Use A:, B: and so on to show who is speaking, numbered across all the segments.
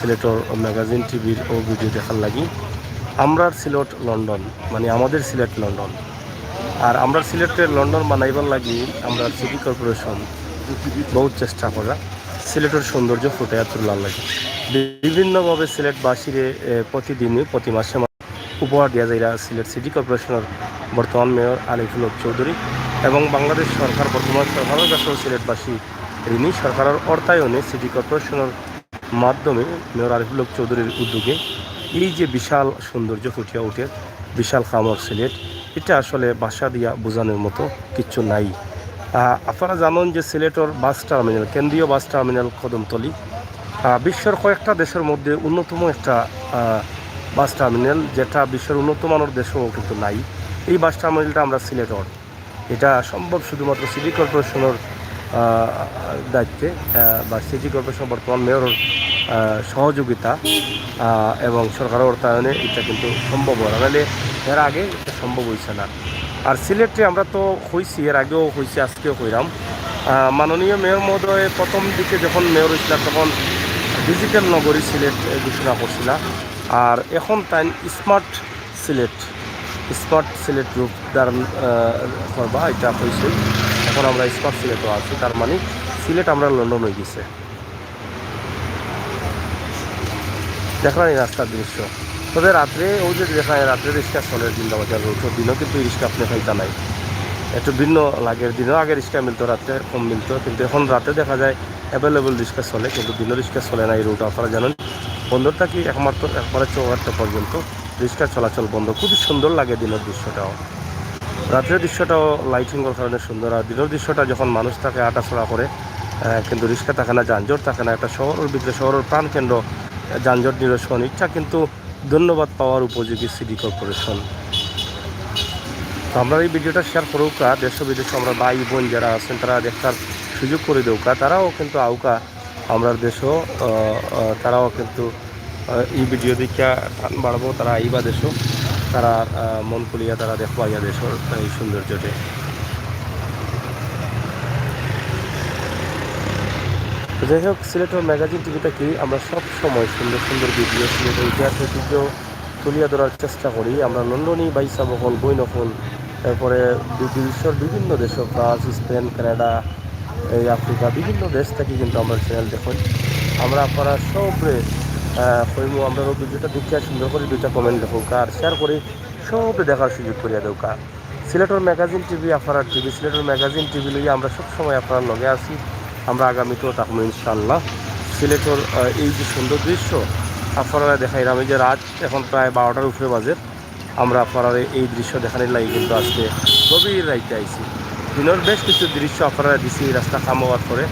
A: সিলেটর magazine টিভির ও video দেখার লাগি। আমরা সিলেট লন্ডন, মানে আমাদের সিলেট লন্ডন। আর আমরা সিলেটের লন্ডন বানাইবার লাগি আমরা সিটি কর্পোরেশন বহুত চেষ্টা করা সিলেটের সৌন্দর্য ফুটিয়ে তোলার লাগে। বিভিন্নভাবে সিলেটবাসীরে প্রতিদিনই প্রতি মাসে উপহার দেওয়া যায় সিলেট সিটি কর্পোরেশনের বর্তমান মেয়র আরিফুল হক চৌধুরী এবং বাংলাদেশ সরকার বর্তমান সরকারের কাছেও সিলেটবাসী ঋণী। সরকারের অর্থায়নে সিটি কর্পোরেশনের মাধ্যমে মেয়র আরিফুল হক চৌধুরীর উদ্যোগে এই যে বিশাল সৌন্দর্য ফুটিয়ে ওঠে, বিশাল খামর সিলেট, এটা আসলে ভাষা দিয়া বোঝানোর মতো কিচ্ছু নাই। আপনারা জানেন যে সিলেটের বাস টার্মিনাল, কেন্দ্রীয় বাস টার্মিনাল কদমতলী বিশ্বের কয়েকটা দেশের মধ্যে অন্যতম একটা বাস টার্মিনাল, যেটা বিশ্বের উন্নত মানের দেশেও কিন্তু নাই। এই বাস টার্মিনালটা আমরা সিলেটর, এটা সম্ভব শুধুমাত্র সিটি কর্পোরেশনের দায়িত্বে বা সিটি কর্পোরেশন বর্তমান মেয়রের সহযোগিতা এবং সরকারের অর্থায়নে এটা কিন্তু সম্ভব হয়, নাহলে এর আগে এটা সম্ভব হয়েছে না। আর সিলেটে আমরা তো হয়েছি, এর আগেও হয়েছে, আজকেও হইলাম। মাননীয় মেয়র মহোদয় প্রথম দিকে যখন মেয়র হয়েছিল তখন ডিজিটাল নগরী সিলেট ঘোষণা করছিল, আর এখন তাই স্মার্ট সিলেট রূপ ধারণ করবা এটা হয়েছে। এখন আমরা স্মার্ট সিলেটও আছি, তার মানে সিলেট আমরা লন্ডন হয়ে গেছে। দেখলাম এই রাস্তার দৃশ্য, তবে রাত্রে ওই যে দেখা যায় রাত্রে রিক্সা চলে জিন্দাবাজার রোড, দিনও কিন্তু রিক্সা আপনি পাইতা নাই, একটু ভিন্ন লাগে। দিনও আগে রিক্সা মিলতো, রাত্রে কম মিলতো, কিন্তু এখন রাতে দেখা যায় অ্যাভেলেবল রিক্সা চলে, কিন্তু দিনও রিক্সা চলে না এই রুট। আপনারা জানেন বন্দর থাকি একবারে ৪টা পর্যন্ত রিক্সা চলাচল বন্ধ। খুবই সুন্দর লাগে দিনের দৃশ্যটাও, রাত্রের দৃশ্যটাও লাইটিংয়ের কারণে সুন্দর। আর দিনের দৃশ্যটা যখন মানুষ থাকে হাঁটাচলা করে, কিন্তু রিক্সা থাকে না, যানজট থাকে না, একটা শহরের ভিতরে শহরের প্রাণকেন্দ্র যানজট নিরসন, এটা কিন্তু ধন্যবাদ পাওয়ার উপযোগী সিটি কর্পোরেশন। তো আমরা এই ভিডিওটা শেয়ার করুকা, দেশ বিদেশে আমরা ভাই বোন যারা আছেন তারা দেখার সুযোগ করে দেউকা, তারাও কিন্তু আউকা আমরা দেশও তারাও কিন্তু এই ভিডিও দেখা টান বাড়বো, তারা আইবা দেশও, তারা মন খুলিয়া তারা দেখবা ইয়া দেশের এই সৌন্দর্যটি। যাই হোক, সিলেটের ম্যাগাজিন টিভিতে কি আমরা সব সময় সুন্দর সুন্দর ভিডিও সিলেটের ইতিহাস ঐতিহ্য তুলিয়া ধরার চেষ্টা করি। আমরা লন্ডনী বাইসা বকল বই নকল, তারপরে বিশ্বের বিভিন্ন দেশ, ফ্রান্স, স্পেন, কানাডা, এই আফ্রিকা, বিভিন্ন দেশ থেকে কিন্তু আমরা চ্যানেল দেখুন। আমরা আপনারা সবরে কইমু আমরা ভিডিওটা দেখিয়া সুন্দর করে 2টা কমেন্ট দেখুক আর শেয়ার করি, সবরে দেখার সুযোগ করিয়া দেউকা। সিলেটের ম্যাগাজিন টিভি, আপনার টিভি, সিলেটের ম্যাগাজিন টিভি লইয়া আমরা সবসময় আপনার লগে আছি। আমরা আগামীতেও থাকবো ইনশাআল্লাহ। সিলেটের এই যে সুন্দর দৃশ্য আপনারা দেখাইলাম, এই যে রাত এখন প্রায় 12টার উপরে বাজে, আমরা আপনারা এই দৃশ্য দেখানোর লাগে কিন্তু আজকে গভীর রাইতে আইছি। দিনের বেশ কিছু দৃশ্য আপনারা দিছি রাস্তা কাম হওয়ার পরে,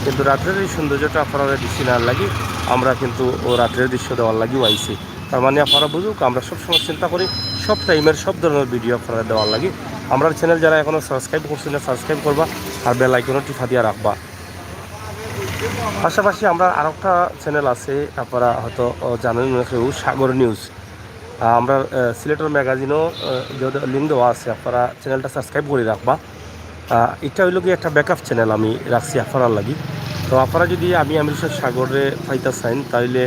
A: কিন্তু রাত্রের এই সৌন্দর্যটা আপনারা দিছি না লাগি আমরা কিন্তু ও রাত্রের দৃশ্য দেওয়ার লাগিও আইছি। তার মানে আপনারা বুঝুক আমরা সবসময় চিন্তা করি সব টাইমের সব ধরনের ভিডিও আপনারা দেওয়ার লাগি। আমরা চ্যানেল যারা এখনও সাবস্ক্রাইব করছেন না সাবস্ক্রাইব করবা আর বেল আইকনও টিপা দিয়ে রাখবা। পাশাপাশি আমরা আরেকটা চ্যানেল আছে, আপনারা হয়তো জানেন কেউ, সাগর নিউজ। আমরা সিলেটের ম্যাগাজিনও লিঙ্ক দেওয়া আছে, আপনারা চ্যানেলটা সাবস্ক্রাইব করে রাখবা। এটা হইল কি একটা ব্যাকআপ চ্যানেল আমি রাখছি আপনার লাগি। তো আপনারা যদি আমি সাগরে পাইতে চাইন তাহলে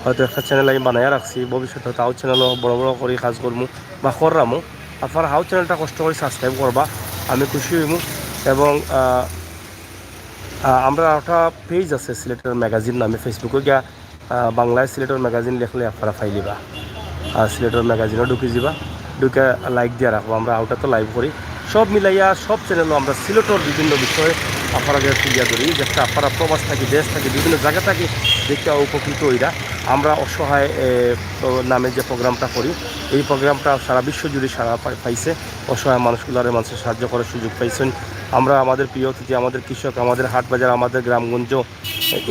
A: হয়তো একটা চ্যানেল আমি বানাইয়া রাখছি, ভবিষ্যতে হয়তো আউ চ্যানেলও বড় বড় করে কাজ করবো বা কররামো। আপনারা হাউ চ্যানেলটা কষ্ট করে সাবস্ক্রাইব করবা, আমি খুশি হইমু। এবং আমরা একটা পেজ আছে সিলেটের ম্যাগাজিন নামে, ফেসবুকে গিয়া বাংলায় সিলেটের ম্যাগাজিন লিখলে আপনারা ফাইলিবা, সিলেটের ম্যাগাজিনও ঢুকে যাবা, ঢুকে লাইক দিয়ে রাখবো। আমরা আউটা তো লাইভ করি, সব মিলাইয়া সব চ্যানেলও আমরা সিলেটের বিভিন্ন বিষয়ে আপনারা তুলিয়া ধরি, যেটা আপনারা প্রবাস থাকি, দেশ থাকি, বিভিন্ন জায়গা থাকি দেখতে উপকৃত হইরা। আমরা অসহায় নামে যে প্রোগ্রামটা করি, এই প্রোগ্রামটা সারা বিশ্ব জুড়ে সারা পাইছে, অসহায় মানুষগুলোর মানুষের সাহায্য করার সুযোগ পাইছেন। আমরা আমাদের প্রিয় অতিথি, আমাদের কৃষক, আমাদের হাট বাজার, আমাদের গ্রামগঞ্জ,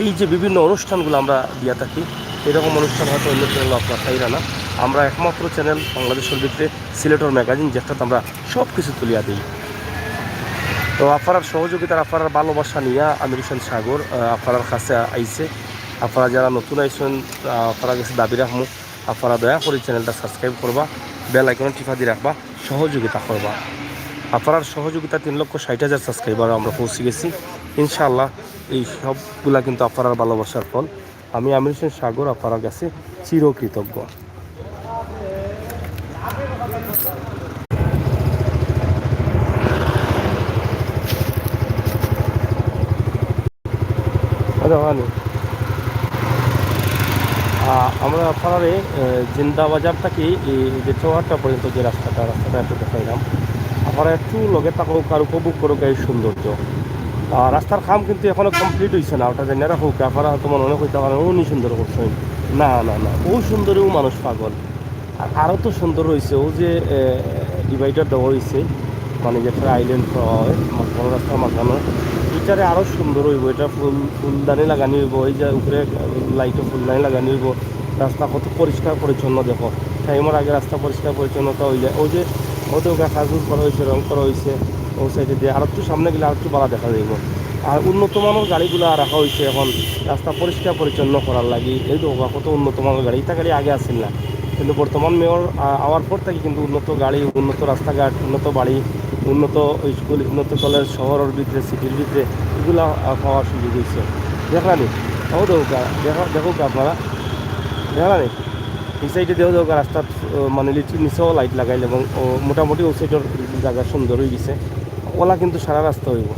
A: এই যে বিভিন্ন অনুষ্ঠানগুলো আমরা দিয়া থাকি, এরকম অনুষ্ঠান হয়তো অন্য চ্যানেল আপনার পাইরা না। আমরা একমাত্র চ্যানেল বাংলাদেশের ভিতরে সিলেটের ম্যাগাজিন, যেটাতে আমরা সব কিছু তুলিয়া দিই। তো আপনার সহযোগিতার, আপনার ভালোবাসা নিয়ে আমি রিশান সাগর আপনার কাছে আইছে। আপনারা যারা নতুন আইসেন আপনারা কাছে দাবি রাখবো, আপনারা দয়া করে চ্যানেলটা সাবস্ক্রাইব করবা, বেল আইকন টিপা দিয়ে রাখবা, সহযোগিতা করবা। আপনার সহযোগিতা 3,60,000 সাবস্ক্রাইবার আমরা পৌঁছে গেছি ইনশাআল্লাহ। এই সবগুলা কিন্তু আপনার ভালোবাসার ফল। আমি আমির হোসেন সাগর আপনার কাছে চিরকৃতজ্ঞ। আমরা আপনার জিন্দা বাজার থেকে এই যে চৌহাট্টা পর্যন্ত যে রাস্তাটা একটু দেখাইলাম, আপনারা একটু লগে তাকে আর উপভোগ করুক এই সৌন্দর্য। রাস্তার কাম কিন্তু এখনো কমপ্লিট হয়েছে না, ওটা জেনে হোক আপনারা হয়তো মনে হইতে পারেন উনি সুন্দর করছেন। না না না, ও সুন্দরেও মানুষ পাগল। আর আরও তো সুন্দর হয়েছে ও যে ডিভাইডার দেওয়া হয়েছে, মানে যেটা আইল্যান্ড হয় বড় রাস্তার মাঝখানে, এটারে আরও সুন্দর হইব। এটা ফুলদানি লাগানি হইব, এই যে উপরে লাইটে ফুলদানি লাগানি হইব। রাস্তা কত পরিষ্কার পরিচ্ছন্ন দেখো, টাইমের আগে রাস্তা পরিষ্কার পরিচ্ছন্নতা হয়ে যায়। ওই যে ওদের কাজগুলো করা হয়েছে, রং করা হয়েছে ও সাইডে দিয়ে। আর একটু সামনে গেলে আর একটু ভালো দেখা যাইব। আর উন্নত মানের গাড়িগুলো রাখা হয়েছে এখন রাস্তা পরিষ্কার পরিচ্ছন্ন করার লাগি। এই তো কত উন্নত মানের গাড়ি, এটা গাড়ি আগে আসছিল না, কিন্তু বর্তমান মেয়র আওয়ার পর থেকে কিন্তু উন্নত গাড়ি, উন্নত রাস্তাঘাট, উন্নত বাড়ি, উন্নত স্কুল, উন্নত কলেজ শহরের ভিতরে, সিটির ভিতরে এগুলো পাওয়ার সুযোগ হয়েছে। দেখলানি ও দৌকা দেখুক আপনারা, দেখলানি এই সাইডে দেহ দৌকা রাস্তার মানে লিটির নিচেও লাইট লাগাইল এবং মোটামুটি ও সাইডের জায়গা সুন্দর হয়ে গেছে। ওলা কিন্তু সারা রাস্তা হইব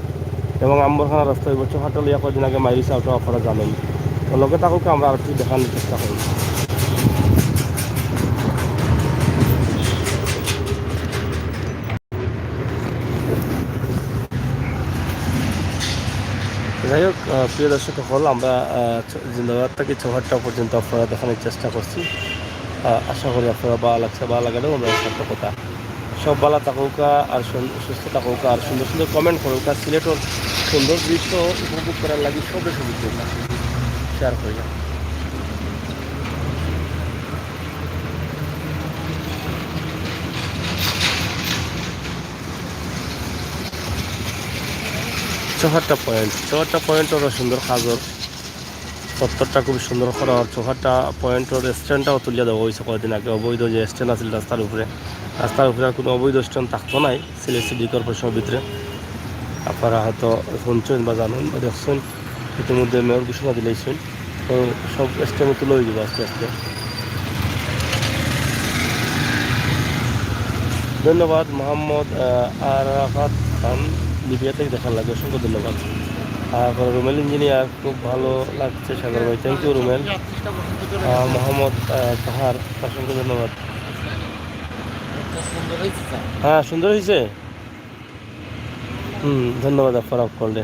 A: এবং আম্বরখানা রাস্তা হইব। চৌহাট্টা লিয়া কদিন আগে মাইরিসা ওটা আপনারা জানেন। লগে তাকে আমরা আর একটু দেখানোর চেষ্টা করি। যাই হোক, প্রিয় দর্শক হল, আমরা জিন্দাবাদ থেকে চৌহাট্টা পর্যন্ত আপনারা দেখানোর চেষ্টা করছি। আশা করি আপনারা ভালো লাগছে, ভালো লাগালেও আমরা সার্থকতা সব ভালো থাকুকা আর সুস্থ থাকুকা আর সুন্দর সুন্দর কমেন্ট করুক। আর সিলেটের সুন্দর দৃশ্য উপভোগ করার লাগে সব সুযোগ করুক, শেয়ার করি। চৌহাট্টা পয়েন্টও সুন্দর কাজর চত্বরটা খুব সুন্দর করা। চৌহাট্টা পয়েন্টের স্ট্যান্ডটাও তুলিয়া দেওয়া হয়েছে কয়েকদিন আগে। অবৈধ যে স্ট্যান্ড আছে রাস্তার উপরে আর কোনো অবৈধ স্ট্যান্ড থাকতো নাই সিলেট সিটি কর্পোরেশনের ভিতরে। আপনারা হয়তো শুনছেন বা জানেন বা দেখছেন, ইতিমধ্যে মেয়র ঘোষণা দিলেছেন। তো সব স্ট্যান্ড তুলে হয়ে যাবো আস্তে আস্তে। ধন্যবাদ মোহাম্মদ আরাফাত খান, লিবিয়া থেকে দেখার লাগে, অসংখ্য ধন্যবাদ। আর রুমেল ইঞ্জিনিয়ার, খুব ভালো লাগছে সাগর ভাই, থ্যাংক ইউ রুমেল। মোহাম্মদ তাহার, অসংখ্য ধন্যবাদ। হ্যাঁ সুন্দর হয়েছে, ধন্যবাদ আপনারা করলে।